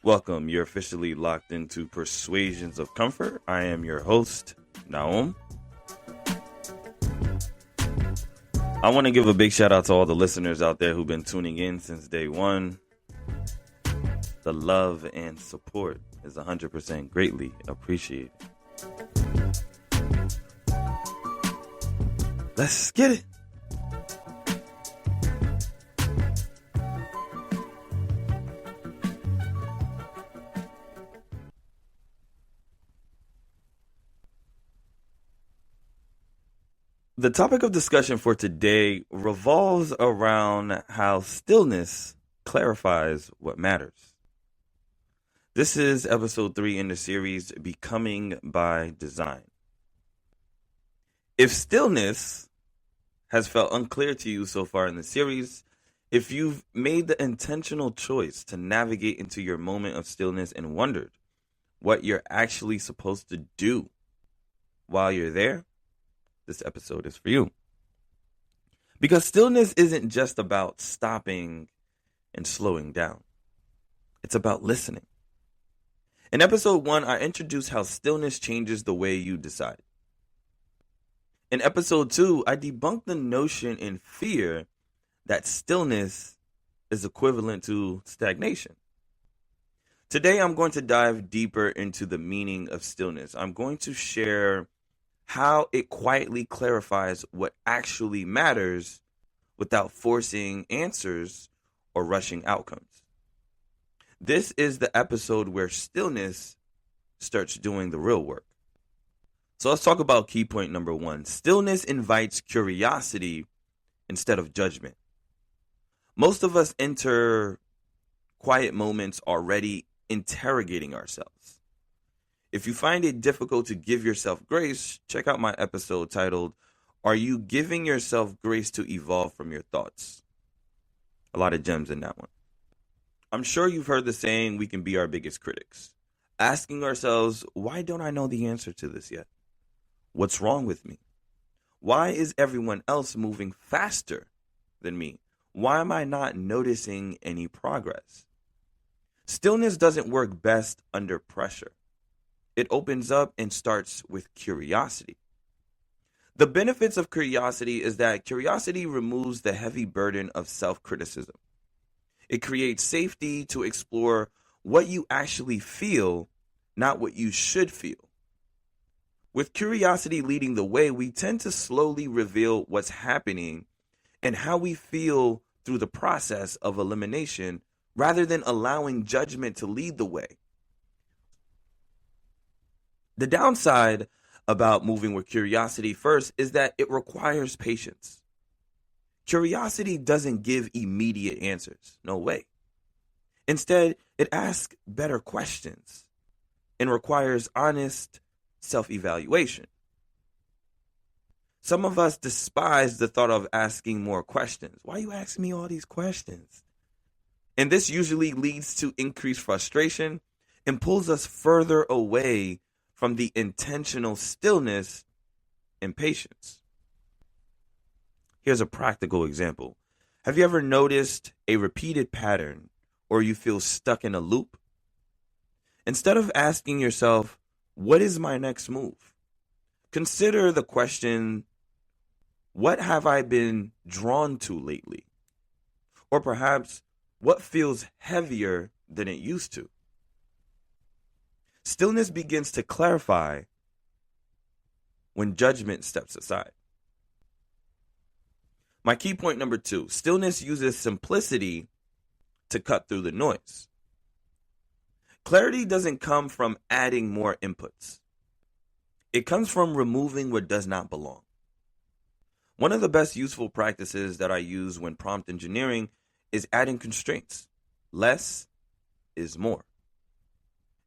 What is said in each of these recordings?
Welcome. You're officially locked into Persuasions of Comfort. I am your host, Naum. I want to give a big shout out to all the listeners out there who've been tuning in since day one. The love and support is 100% greatly appreciated. Let's get it. The topic of discussion for today revolves around how stillness clarifies what matters. This is episode 3 in the series, Becoming by Design. If stillness has felt unclear to you so far in the series, if you've made the intentional choice to navigate into your moment of stillness and wondered what you're actually supposed to do while you're there, this episode is for you. Because stillness isn't just about stopping and slowing down. It's about listening. In episode 1, I introduced how stillness changes the way you decide. In episode 2, I debunked the notion in fear that stillness is equivalent to stagnation. Today, I'm going to dive deeper into the meaning of stillness. I'm going to share how it quietly clarifies what actually matters without forcing answers or rushing outcomes. This is the episode where stillness starts doing the real work. So let's talk about key point number 1. Stillness invites curiosity instead of judgment. Most of us enter quiet moments already interrogating ourselves. If you find it difficult to give yourself grace, check out my episode titled, Are You Giving Yourself Grace to Evolve from Your Thoughts? A lot of gems in that one. I'm sure you've heard the saying, we can be our biggest critics. Asking ourselves, why don't I know the answer to this yet? What's wrong with me? Why is everyone else moving faster than me? Why am I not noticing any progress? Stillness doesn't work best under pressure. It opens up and starts with curiosity. The benefits of curiosity is that curiosity removes the heavy burden of self-criticism. It creates safety to explore what you actually feel, not what you should feel. With curiosity leading the way, we tend to slowly reveal what's happening and how we feel through the process of elimination rather than allowing judgment to lead the way. The downside about moving with curiosity first is that it requires patience. Curiosity doesn't give immediate answers. No way. Instead, it asks better questions and requires honest self-evaluation. Some of us despise the thought of asking more questions. Why are you asking me all these questions? And this usually leads to increased frustration and pulls us further away from the intentional stillness and patience. Here's a practical example. Have you ever noticed a repeated pattern or you feel stuck in a loop? Instead of asking yourself, what is my next move? Consider the question, what have I been drawn to lately? Or perhaps, what feels heavier than it used to? Stillness begins to clarify when judgment steps aside. My key point number 2, stillness uses simplicity to cut through the noise. Clarity doesn't come from adding more inputs. It comes from removing what does not belong. One of the best useful practices that I use when prompt engineering is adding constraints. Less is more.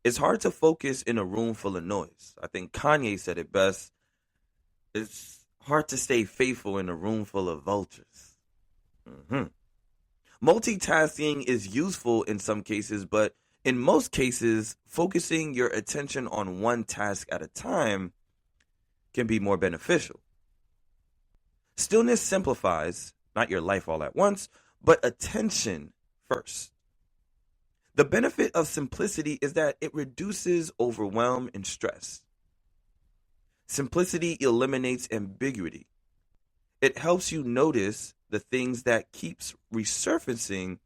It's hard to focus in a room full of noise. I think Kanye said it best. It's hard to stay faithful in a room full of vultures. Multitasking is useful in some cases, but in most cases, focusing your attention on one task at a time can be more beneficial. Stillness simplifies, not your life all at once, but attention first. The benefit of simplicity is that it reduces overwhelm and stress. Simplicity eliminates ambiguity. It helps you notice the things that keeps resurfacing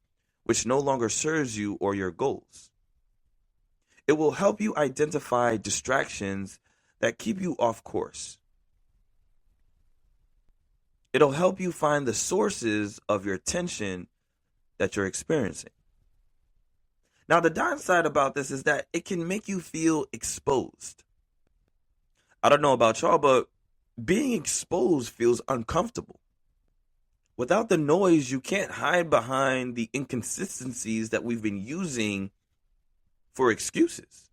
which no longer serves you or your goals. It will help you identify distractions that keep you off course. It'll help you find the sources of your tension that you're experiencing. Now, the downside about this is that it can make you feel exposed. I don't know about y'all, but being exposed feels uncomfortable. Without the noise, you can't hide behind the inconsistencies that we've been using for excuses.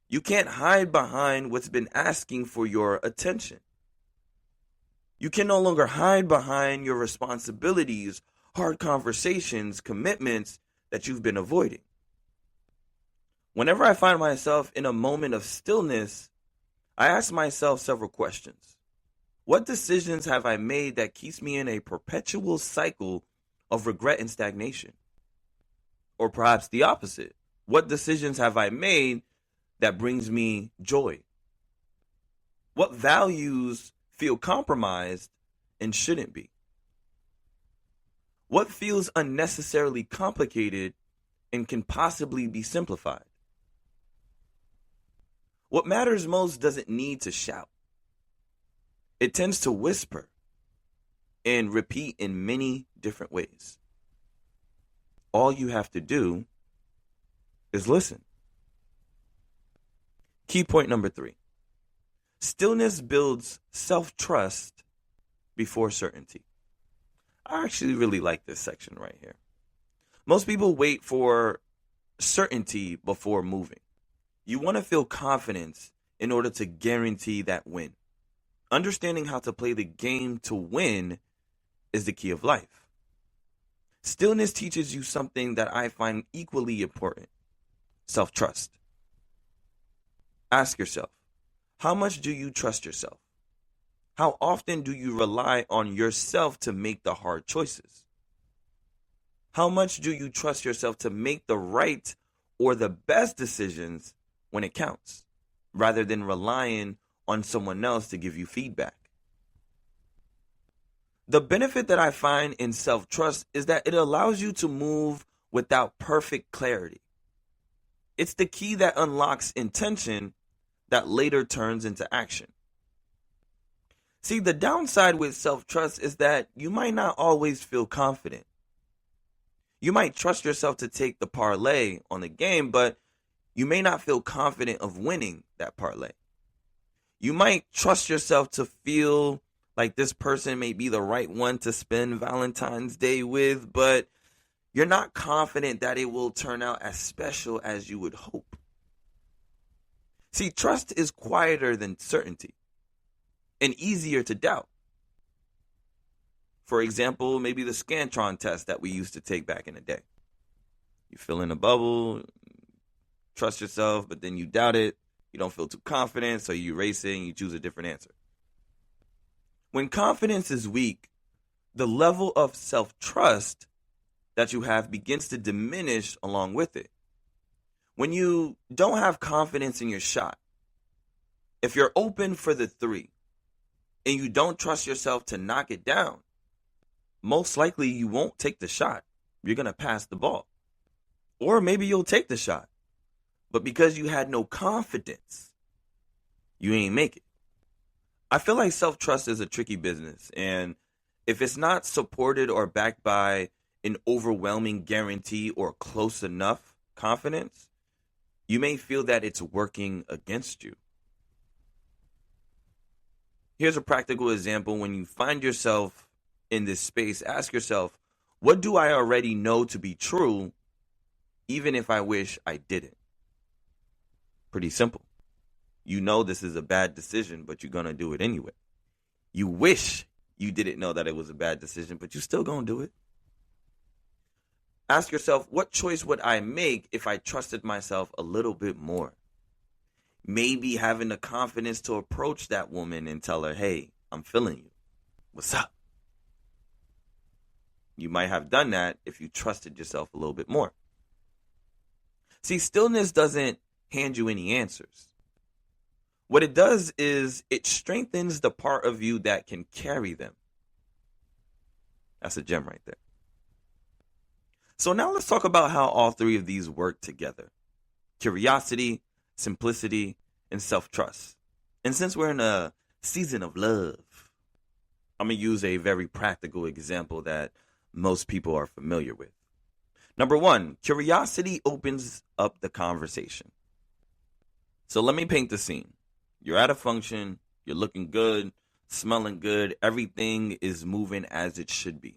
You can't hide behind what's been asking for your attention. You can no longer hide behind your responsibilities, hard conversations, commitments that you've been avoiding. Whenever I find myself in a moment of stillness, I ask myself several questions. What decisions have I made that keeps me in a perpetual cycle of regret and stagnation? Or perhaps the opposite. What decisions have I made that brings me joy? What values feel compromised and shouldn't be? What feels unnecessarily complicated and can possibly be simplified? What matters most doesn't need to shout. It tends to whisper and repeat in many different ways. All you have to do is listen. Key point number 3. Stillness builds self-trust before certainty. I actually really like this section right here. Most people wait for certainty before moving. You want to feel confidence in order to guarantee that win. Understanding how to play the game to win is the key of life. Stillness teaches you something that I find equally important: self-trust. Ask yourself, how much do you trust yourself? How often do you rely on yourself to make the hard choices? How much do you trust yourself to make the right or the best decisions when it counts, rather than relying on someone else to give you feedback? The benefit that I find in self-trust is that it allows you to move without perfect clarity. It's the key that unlocks intention that later turns into action. See, the downside with self-trust is that you might not always feel confident. You might trust yourself to take the parlay on the game, but you may not feel confident of winning that parlay. You might trust yourself to feel like this person may be the right one to spend Valentine's Day with, but you're not confident that it will turn out as special as you would hope. See, trust is quieter than certainty and easier to doubt. For example, maybe the Scantron test that we used to take back in the day. You fill in a bubble, trust yourself, but then you doubt it. You don't feel too confident, so you erase it and you choose a different answer. When confidence is weak, the level of self-trust that you have begins to diminish along with it. When you don't have confidence in your shot, if you're open for the 3 and you don't trust yourself to knock it down, most likely you won't take the shot. You're going to pass the ball. Or maybe you'll take the shot, but because you had no confidence, you ain't make it. I feel like self-trust is a tricky business, and if it's not supported or backed by an overwhelming guarantee or close enough confidence, you may feel that it's working against you. Here's a practical example. When you find yourself in this space, ask yourself, what do I already know to be true, even if I wish I didn't? Pretty simple. You know this is a bad decision, but you're going to do it anyway. You wish you didn't know that it was a bad decision, but you're still going to do it. Ask yourself, what choice would I make if I trusted myself a little bit more? Maybe having the confidence to approach that woman and tell her, hey, I'm feeling you. What's up? You might have done that if you trusted yourself a little bit more. See, stillness doesn't hand you any answers. What it does is it strengthens the part of you that can carry them. That's a gem right there. So now let's talk about how all three of these work together. Curiosity, simplicity, and self-trust. And since we're in a season of love, I'm going to use a very practical example that most people are familiar with. Number one, curiosity opens up the conversation. So let me paint the scene. You're at a function, you're looking good, smelling good, everything is moving as it should be.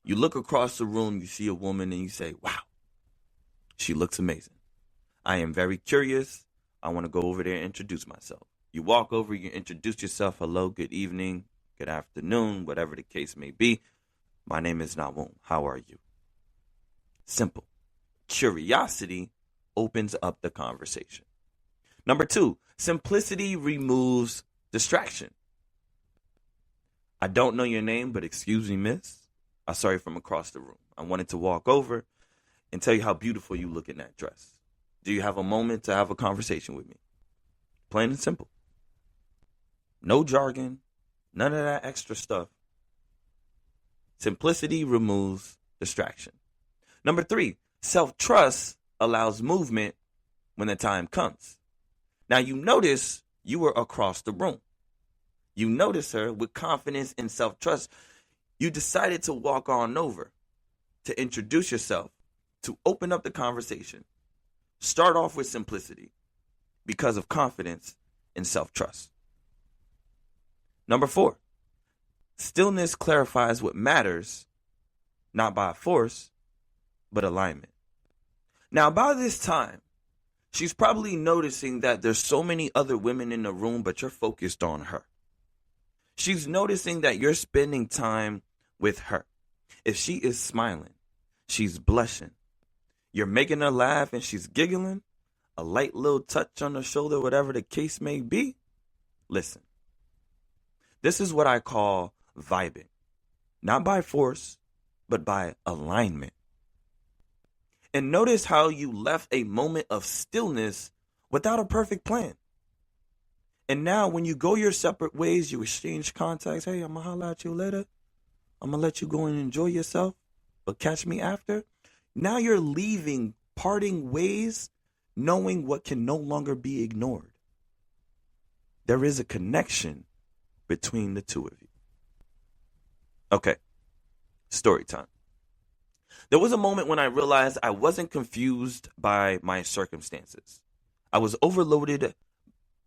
You look across the room, you see a woman, and you say, wow, she looks amazing. I am very curious. I want to go over there and introduce myself. You walk over, you introduce yourself. Hello, good evening, good afternoon, whatever the case may be. My name is Nawum. How are you? Simple. Curiosity opens up the conversation. Number two, simplicity removes distraction. I don't know your name, but excuse me, miss. I saw you from across the room. I wanted to walk over and tell you how beautiful you look in that dress. Do you have a moment to have a conversation with me? Plain and simple. No jargon, none of that extra stuff. Simplicity removes distraction. Number three, self-trust allows movement when the time comes. Now you notice you were across the room. You notice her with confidence and self-trust. You decided to walk on over, to introduce yourself, to open up the conversation. Start off with simplicity because of confidence and self-trust. Number four, stillness clarifies what matters, not by force, but alignment. Now, by this time, she's probably noticing that there's so many other women in the room, but you're focused on her. She's noticing that you're spending time with her. If she is smiling, she's blushing, you're making her laugh and she's giggling, a light little touch on the shoulder, whatever the case may be, listen. This is what I call vibing. Not by force, but by alignment. And notice how you left a moment of stillness without a perfect plan. And now when you go your separate ways, you exchange contacts. Hey, I'm going to holler at you later. I'm going to let you go and enjoy yourself, but catch me after. Now you're leaving, parting ways, knowing what can no longer be ignored. There is a connection between the two of you. Okay, story time. There was a moment when I realized I wasn't confused by my circumstances. I was overloaded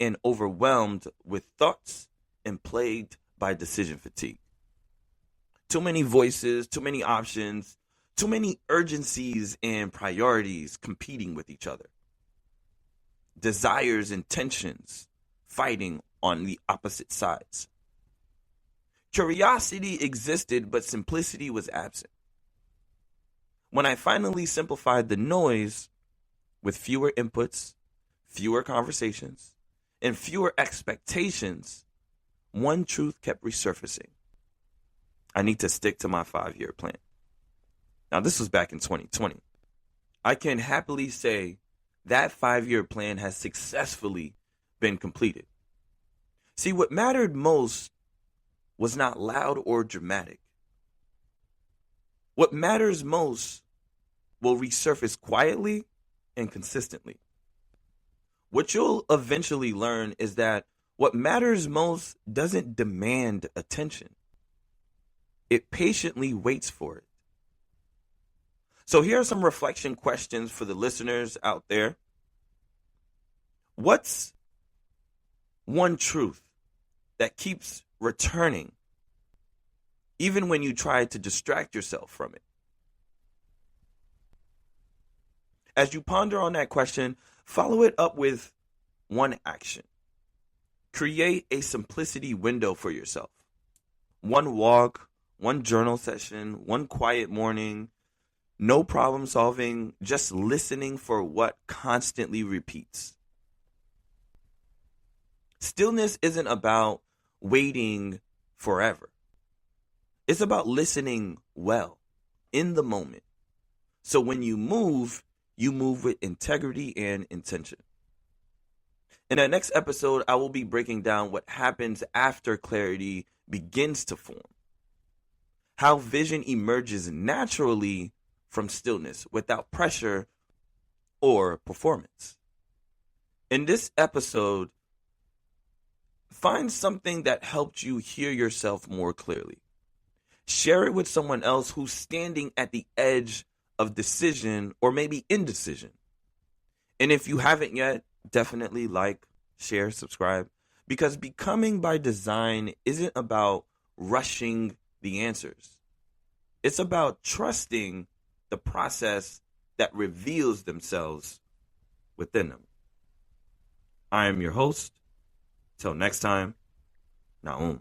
and overwhelmed with thoughts and plagued by decision fatigue. Too many voices, too many options, too many urgencies and priorities competing with each other. Desires and tensions fighting on the opposite sides. Curiosity existed, but simplicity was absent. When I finally simplified the noise with fewer inputs, fewer conversations, and fewer expectations, one truth kept resurfacing. I need to stick to my 5-year plan. Now, this was back in 2020. I can happily say that 5-year plan has successfully been completed. See, what mattered most was not loud or dramatic. What matters most will resurface quietly and consistently. What you'll eventually learn is that what matters most doesn't demand attention. It patiently waits for it. So here are some reflection questions for the listeners out there. What's one truth that keeps returning even when you try to distract yourself from it? As you ponder on that question, follow it up with one action. Create a simplicity window for yourself. One walk, one journal session, one quiet morning, no problem solving, just listening for what constantly repeats. Stillness isn't about waiting forever. It's about listening well, in the moment. So when you move, you move with integrity and intention. In the next episode, I will be breaking down what happens after clarity begins to form, how vision emerges naturally from stillness without pressure or performance. In this episode, find something that helped you hear yourself more clearly. Share it with someone else who's standing at the edge of decision or maybe indecision. And if you haven't yet, definitely like, share, subscribe, because becoming by design isn't about rushing the answers. It's about trusting the process that reveals themselves within them. I am your host. Till next time, Naum.